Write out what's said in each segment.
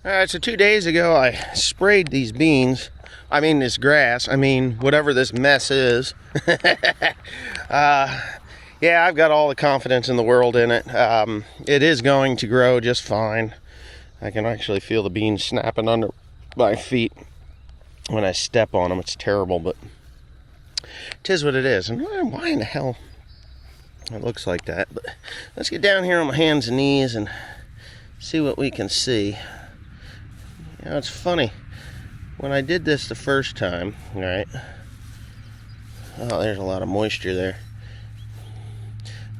Alright, so 2 days ago I sprayed these beans. I mean this grass. I mean whatever this mess is. Yeah, I've got all the confidence in the world in it. It is going to grow just fine. I can actually feel the beans snapping under my feet when I step on them. It's terrible, but it is what it is. And why in the hell it looks like that? But let's get down here on my hands and knees and see what we can see. You know, it's funny. When I did this the first time, right? Oh, there's a lot of moisture there.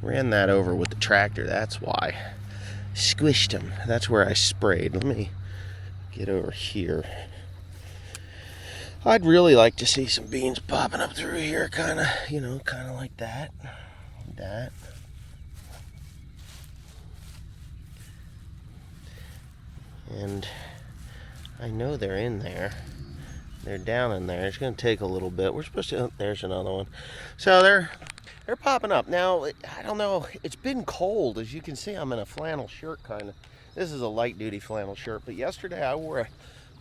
Ran that over with the tractor, that's why. Squished them. That's where I sprayed. Let me get over here. I'd really like to see some beans popping up through here, kind of like that. That. And I know they're in there. They're down in there. It's going to take a little bit. We're supposed to... Oh, there's another one. So they're popping up. Now, I don't know. It's been cold. As you can see, I'm in a flannel shirt, kind of. This is a light-duty flannel shirt. But yesterday, I wore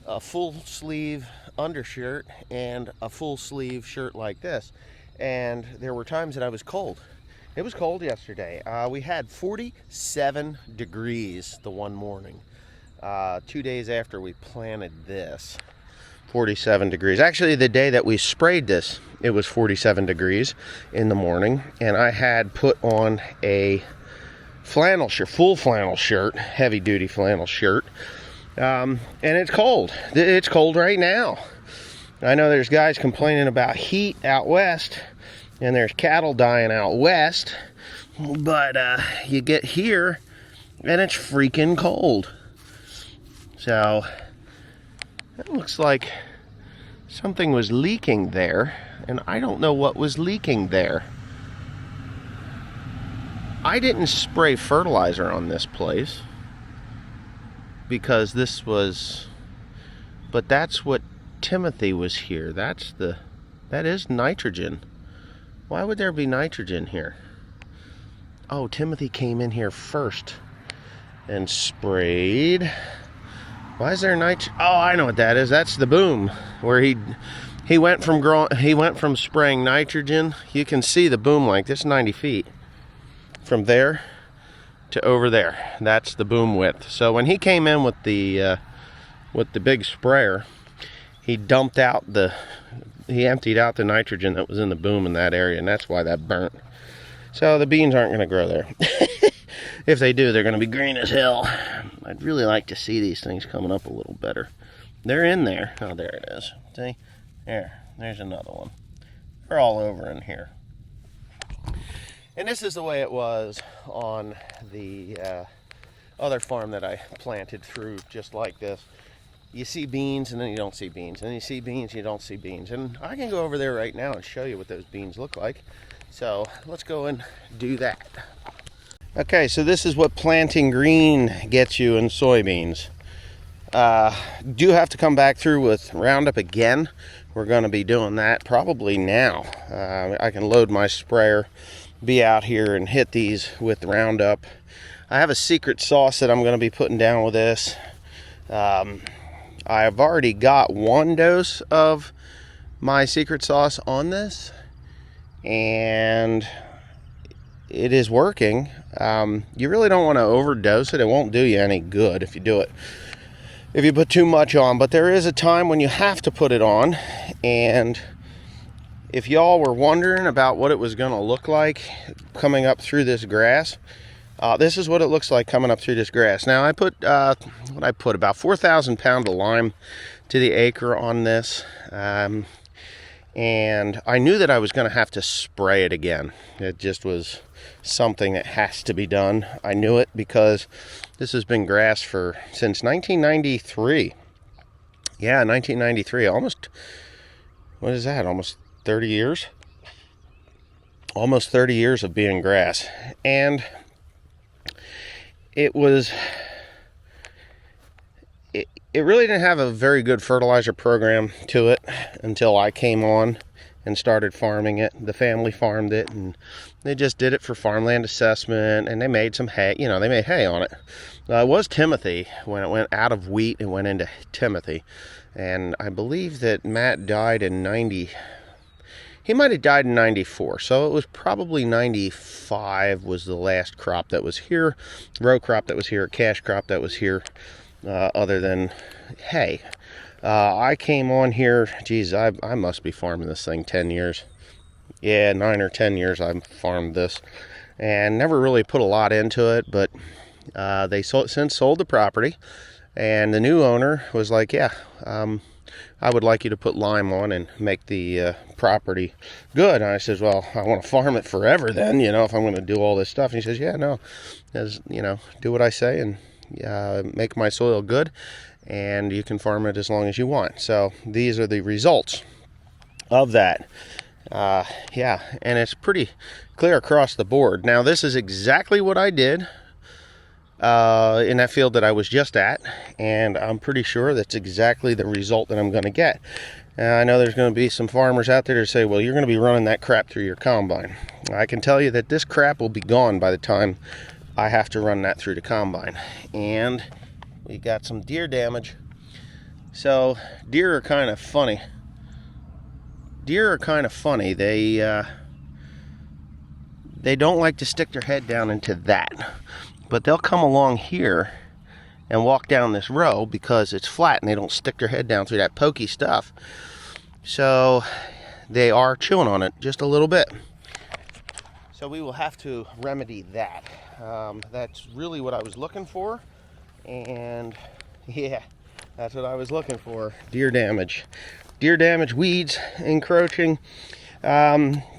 a full-sleeve undershirt and a full-sleeve shirt like this. And there were times that I was cold. It was cold yesterday. We had 47 degrees the one morning. 2 days after we planted this, 47 degrees. Actually, the day that we sprayed this, it was 47 degrees in the morning, and I had put on a flannel shirt, full flannel shirt, heavy duty flannel shirt, and it's cold. It's cold right now. I know there's guys complaining about heat out west, and there's cattle dying out west, but you get here and it's freaking cold. So, it looks like something was leaking there, and I don't know what was leaking there. I didn't spray fertilizer on this place, because this was, but that's what Timothy was here. That is nitrogen. Why would there be nitrogen here? Oh, Timothy came in here first and sprayed. Why is there nitrogen? Oh, I know what that is. That's the boom, where he went from spraying nitrogen. You can see the boom like this, 90 feet from there to over there. That's the boom width. So when he came in with the big sprayer, he emptied out the nitrogen that was in the boom in that area, and that's why that burnt. So the beans aren't going to grow there. If they do, they're going to be green as hell. I'd really like to see these things coming up a little better. They're in there. Oh, there it is. See? There's another one. They're all over in here. And this is the way it was on the other farm that I planted through, just like this. You see beans, and then you don't see beans. And you see beans, you don't see beans. And I can go over there right now and show you what those beans look like. So let's go and do that. Okay, so this is what planting green gets you in soybeans. Do have to come back through with Roundup again. We're going to be doing that probably now. I can load my sprayer, be out here and hit these with Roundup. I have a secret sauce that I'm going to be putting down with this. I've already got one dose of my secret sauce on this, and it is working. You really don't want to overdose it. It won't do you any good if you do it. If you put too much on. But there is a time when you have to put it on. And if y'all were wondering about what it was going to look like coming up through this grass, this is what it looks like coming up through this grass. Now I put about 4,000 pounds of lime to the acre on this. And I knew that I was going to have to spray it again. It just was something that has to be done. I knew it because this has been grass since 1993. Yeah, 1993. Almost, what is that? Almost 30 years? Almost 30 years of being grass. And it really didn't have a very good fertilizer program to it until I came on and started farming it. The family farmed it, and they just did it for farmland assessment, and they made some hay. You know, they made hay on it. It was Timothy. When it went out of wheat, it went into Timothy. And I believe that Matt died in 90. He might have died in 94, so it was probably 95 was the last crop that was here, row crop that was here, cash crop that was here, other than hay. I came on here, geez, I must be farming this thing 10 years. Yeah, 9 or 10 years I've farmed this, and never really put a lot into it, but they since sold the property, and the new owner was like, yeah, I would like you to put lime on and make the property good. And I says, well, I want to farm it forever then, you know, if I'm going to do all this stuff. And he says, yeah, no, you know, do what I say and make my soil good, and you can farm it as long as you want. So these are the results of that. Yeah, and it's pretty clear across the board. Now, this is exactly what I did in that field that I was just at, and I'm pretty sure that's exactly the result that I'm going to get. I know there's going to be some farmers out there to say, well, you're going to be running that crap through your combine. I can tell you that this crap will be gone by the time I have to run that through the combine. And we got some deer damage. So deer are kind of funny. They don't like to stick their head down into that. But they'll come along here and walk down this row because it's flat and they don't stick their head down through that pokey stuff. So they are chewing on it just a little bit. So we will have to remedy that. That's really what I was looking for. And yeah, that's what I was looking for. Deer damage. Deer damage, weeds encroaching.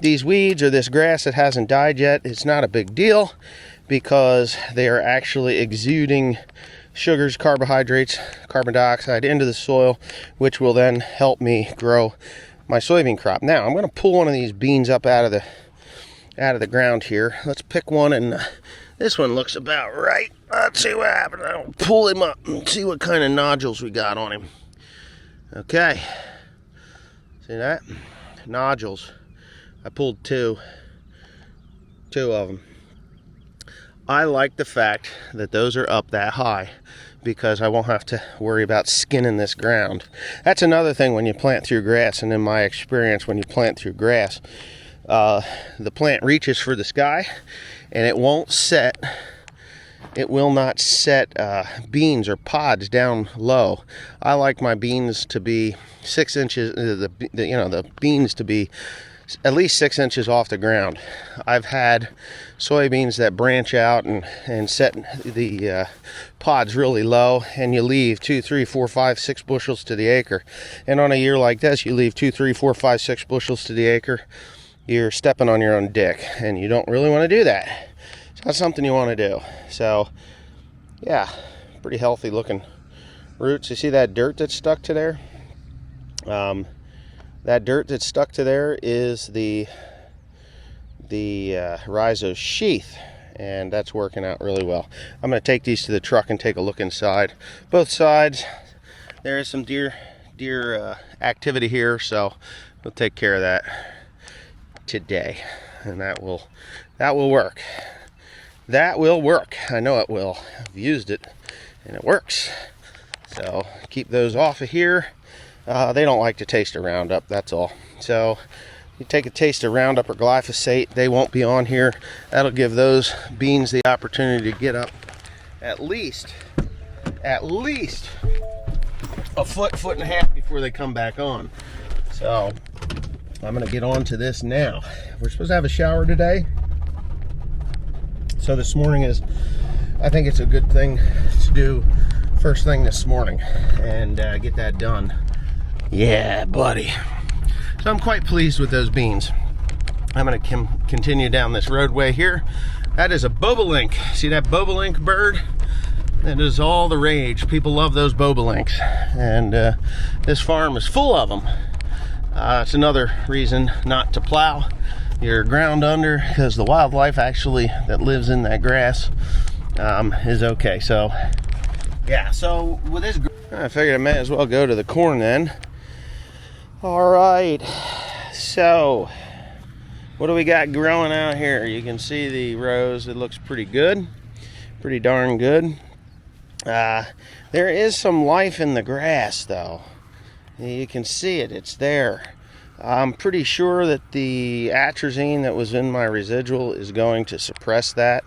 These weeds or this grass that hasn't died yet, it's not a big deal, because they are actually exuding sugars, carbohydrates, carbon dioxide into the soil, which will then help me grow my soybean crop. Now, I'm going to pull one of these beans up out of the ground here. Let's pick one, and this one looks about right. Let's see what happens. I'll pull him up and see what kind of nodules we got on him. Okay. See that? Nodules. I pulled two of them. I like the fact that those are up that high because I won't have to worry about skinning this ground. That's another thing when you plant through grass, and in my experience, when you plant through grass, the plant reaches for the sky and it will not set beans or pods down low. I like my beans to be 6 inches, the beans to be at least 6 inches off the ground. I've had soybeans that branch out and set the pods really low, and you leave 2, 3, 4, 5, 6 bushels to the acre. And on a year like this, you leave 2, 3, 4, 5, 6 bushels to the acre. You're stepping on your own dick, and you don't really want to do that. It's not something you want to do. So, yeah, pretty healthy looking roots. You see that dirt that's stuck to there? That dirt that's stuck to there is the rhizos sheath, and that's working out really well. I'm going to take these to the truck and take a look inside. Both sides, there is some deer activity here, so we'll take care of that today, and that will work. That will work. I know it will. I've used it, and it works. So keep those off of here. They don't like to taste of Roundup, that's all. So you take a taste of Roundup or glyphosate, they won't be on here. That'll give those beans the opportunity to get up at least a foot and a half before they come back on. So I'm going to get on to this now. We're supposed to have a shower today. So this morning I think it's a good thing to do first thing this morning and get that done. Yeah, buddy. So I'm quite pleased with those beans. I'm going to continue down this roadway here. That is a bobolink. See that bobolink bird? That is all the rage. People love those bobolinks. And this farm is full of them. It's another reason not to plow your ground under, because the wildlife actually that lives in that grass is okay. So, yeah, so with this, I figured I may as well go to the corn then. All right, So, what do we got growing out here? You can see the rows. It looks pretty good. Pretty darn good. There is some life in the grass, though. You can see it. It's there. I'm pretty sure that the atrazine that was in my residual is going to suppress that.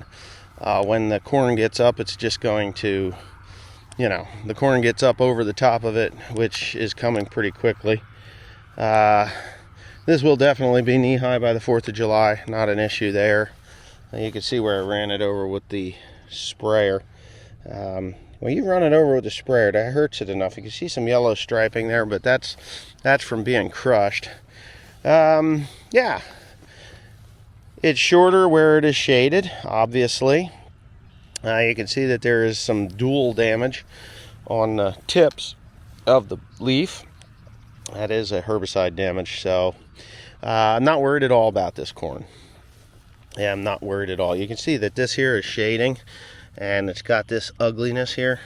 When the corn gets up, it's just going to, the corn gets up over the top of it, which is coming pretty quickly. This will definitely be knee-high by the 4th of July. Not an issue there. You can see where I ran it over with the sprayer. When you run it over with the sprayer, that hurts it enough. You can see some yellow striping there, but that's from being crushed. Yeah. It's shorter where it is shaded, obviously. You can see that there is some dual damage on the tips of the leaf. That is a herbicide damage, so I'm not worried at all about this corn. Yeah, I'm not worried at all. You can see that this here is shading, and it's got this ugliness here.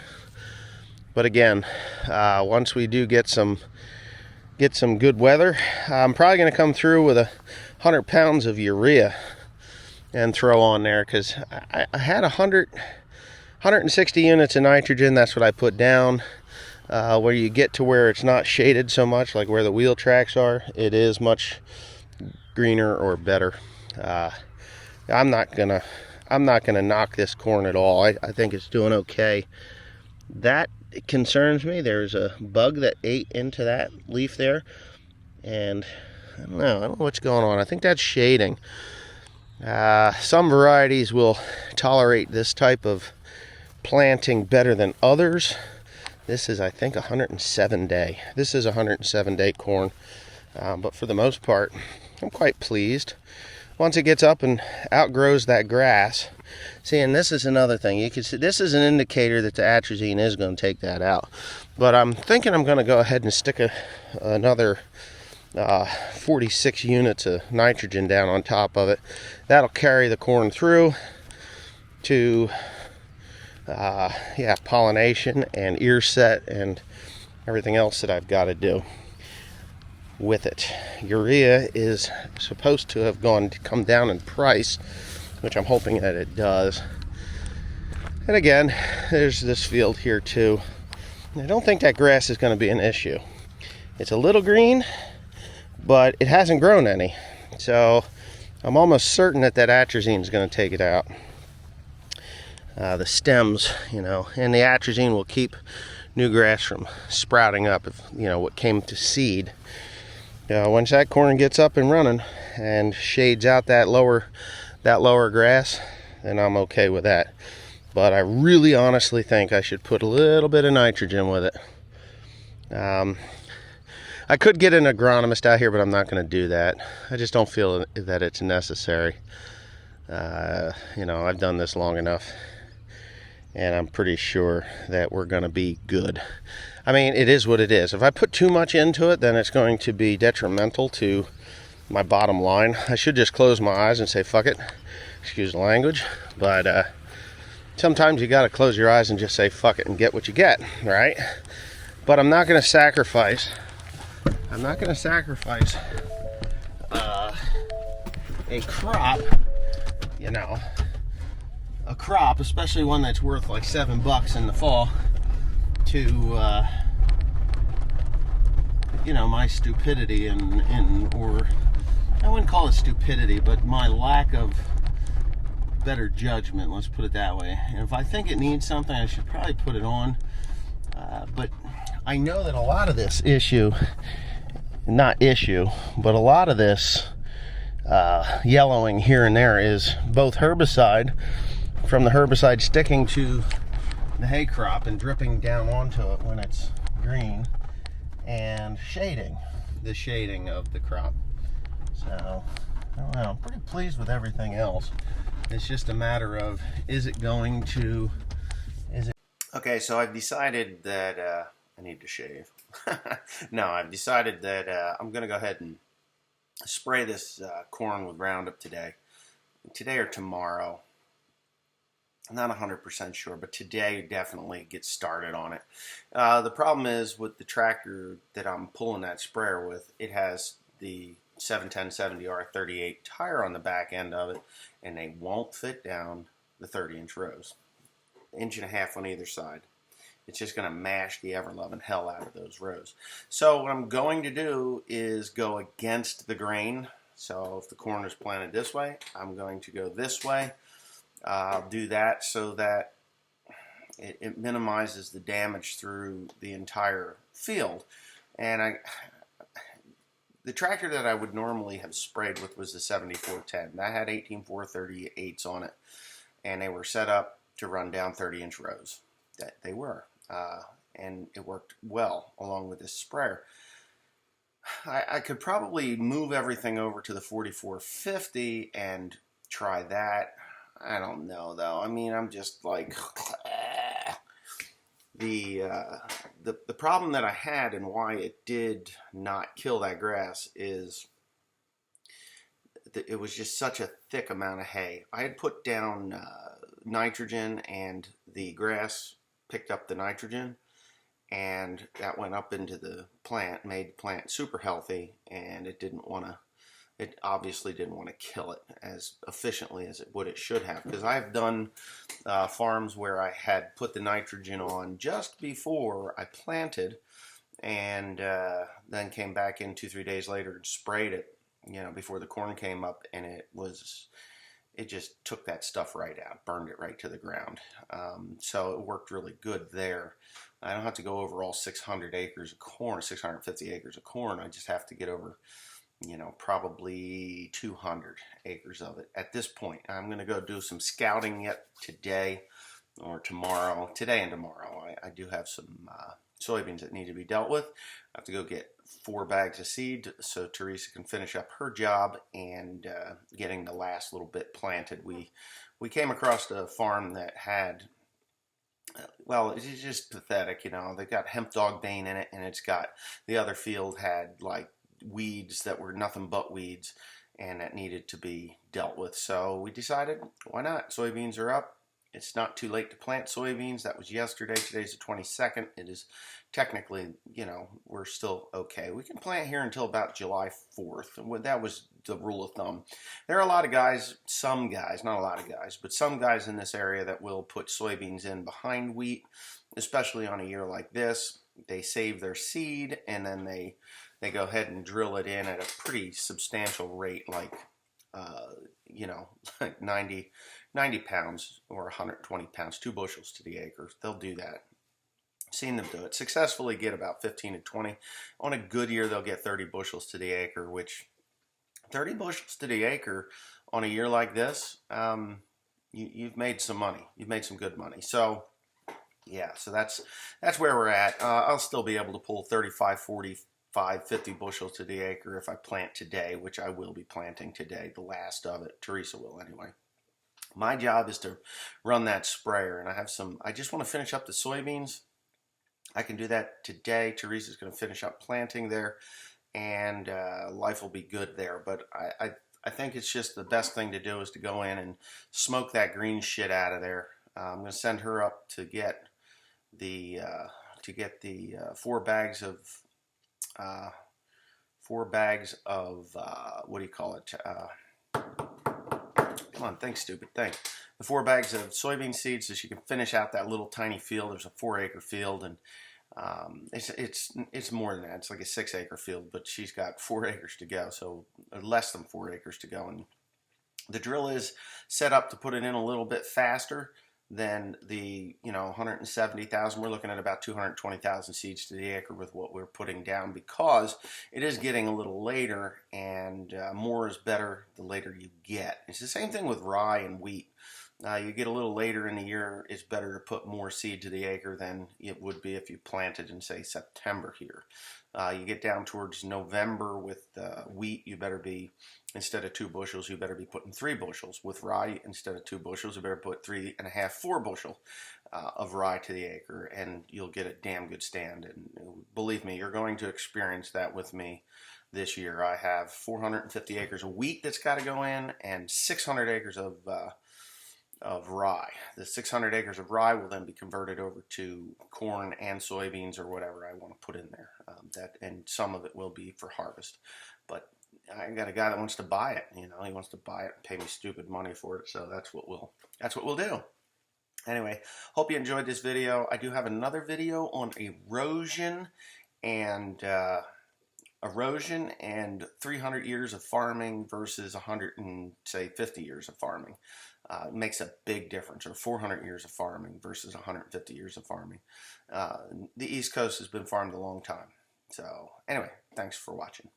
But again, once we do get some good weather, I'm probably going to come through with 100 pounds of urea and throw on there, because I had 160 units of nitrogen. That's what I put down. Where you get to where it's not shaded so much, like where the wheel tracks are, it is much greener or better. I'm not gonna knock this corn at all. I think it's doing okay. That concerns me. There's a bug that ate into that leaf there, and I don't know what's going on. I think that's shading. Some varieties will tolerate this type of planting better than others. This is, I think, 107 day. This is 107 day corn, but for the most part, I'm quite pleased. Once it gets up and outgrows that grass, see, and this is another thing. You can see this is an indicator that the atrazine is going to take that out. But I'm thinking I'm going to go ahead and stick another 46 units of nitrogen down on top of it. That'll carry the corn through to pollination and ear set and everything else that I've got to do with it. Urea is supposed to have come down in price, which I'm hoping that it does. And again, there's this field here too. I don't think that grass is going to be an issue. It's a little green, but it hasn't grown any. So I'm almost certain that atrazine is going to take it out. The stems, and the atrazine will keep new grass from sprouting up if, what came to seed. Once that corn gets up and running and shades out that lower grass, then I'm okay with that. But I really honestly think I should put a little bit of nitrogen with it. I could get an agronomist out here, but I'm not going to do that. I just don't feel that it's necessary. I've done this long enough, and I'm pretty sure that we're going to be good. I mean, it is what it is. If I put too much into it, then it's going to be detrimental to my bottom line. I should just close my eyes and say, fuck it. Excuse the language. But sometimes you got to close your eyes and just say, fuck it, and get what you get, right? But I'm not going to sacrifice. A crop, a crop, especially one that's worth like $7 in the fall, to my stupidity or I wouldn't call it stupidity, but my lack of better judgment, let's put it that way. And if I think it needs something, I should probably put it on. But I know that a lot of this but a lot of this yellowing here and there is both herbicide, from the herbicide sticking to the hay crop and dripping down onto it when it's green, and the shading of the crop. So, I don't know, I'm pretty pleased with everything else. It's just a matter of, is it? Okay, so I've decided that I need to shave. No, I've decided that I'm going to go ahead and spray this corn with Roundup today or tomorrow. I'm not 100% sure, but today definitely get started on it. The problem is with the tractor that I'm pulling that sprayer with, it has the 710 70R 38 tire on the back end of it, and they won't fit down the 30-inch rows. Inch and a half on either side. It's just going to mash the ever-loving hell out of those rows. So what I'm going to do is go against the grain. So if the corn is planted this way, I'm going to go this way. I'll do that so that it minimizes the damage through the entire field. And the tractor that I would normally have sprayed with was the 7410. That had 18-438s on it, and they were set up to run down 30-inch rows. That they were, and it worked well along with this sprayer. I could probably move everything over to the 4450 and try that. I don't know though. I mean, I'm just like the problem that I had and why it did not kill that grass is that it was just such a thick amount of hay. I had put down nitrogen, and the grass picked up the nitrogen, and that went up into the plant, made the plant super healthy, and it obviously didn't want to kill it as efficiently as it should have. Because I've done farms where I had put the nitrogen on just before I planted, and then came back in 2-3 days later and sprayed it, before the corn came up, and it just took that stuff right out, burned it right to the ground. So it worked really good there. I don't have to go over all 600 acres of corn, 650 acres of corn. I just have to get over, probably 200 acres of it at this point. I'm going to go do some scouting yet today or tomorrow. Today and tomorrow. I do have some soybeans that need to be dealt with. I have to go get 4 bags of seed so Teresa can finish up her job and getting the last little bit planted. We came across a farm that had, well, it's just pathetic, they got hemp dog bane in it, and it's got, the other field had like weeds that were nothing but weeds, and that needed to be dealt with. So we decided, why not? Soybeans are up. It's not too late to plant soybeans. That was yesterday. Today's the 22nd. It is technically, we're still okay. We can plant here until about July 4th. And that was the rule of thumb. There are a lot of guys, some guys, not a lot of guys, but some guys in this area that will put soybeans in behind wheat, especially on a year like this. They save their seed, and then they go ahead and drill it in at a pretty substantial rate, like, like 90 pounds or 120 pounds, 2 bushels to the acre. They'll do that. Seen them do it. Successfully get about 15 to 20. On a good year, they'll get 30 bushels to the acre, which 30 bushels to the acre on a year like this, you've made some money. You've made some good money. So, yeah, so that's where we're at. I'll still be able to pull 35, 45, 50 bushels to the acre if I plant today, which I will be planting today, the last of it. Teresa will anyway. My job is to run that sprayer, and I just want to finish up the soybeans. I can do that today. Teresa's going to finish up planting there, and life will be good there. But I think it's just the best thing to do is to go in and smoke that green shit out of there. I'm going to send her up to get the 4 bags of what do you call it? Come on, think, stupid, think. The 4 bags of soybean seeds so she can finish out that little tiny field. There's a 4-acre field, and it's more than that. It's like a 6-acre field, but she's got 4 acres to go, so less than 4 acres to go. And the drill is set up to put it in a little bit faster than the 170,000. We're looking at about 220,000 seeds to the acre with what we're putting down, because it is getting a little later, and more is better the later you get. It's the same thing with rye and wheat. You get a little later in the year, it's better to put more seed to the acre than it would be if you planted in, say, September here. You get down towards November with wheat, you better be, instead of 2 bushels, you better be putting 3 bushels. With rye, instead of 2 bushels, you better put 3.5, 4 bushel of rye to the acre, and you'll get a damn good stand. And believe me, you're going to experience that with me this year. I have 450 acres of wheat that's got to go in, and 600 acres of rye. The 600 acres of rye will then be converted over to corn and soybeans or whatever I want to put in there. And some of it will be for harvest. But I got a guy that wants to buy it. You know, he wants to buy it and pay me stupid money for it. So that's what we'll do. Anyway, hope you enjoyed this video. I do have another video on and erosion and 300 years of farming versus 150 years of farming. It makes a big difference, or 400 years of farming versus 150 years of farming. The East Coast has been farmed a long time. So anyway, thanks for watching.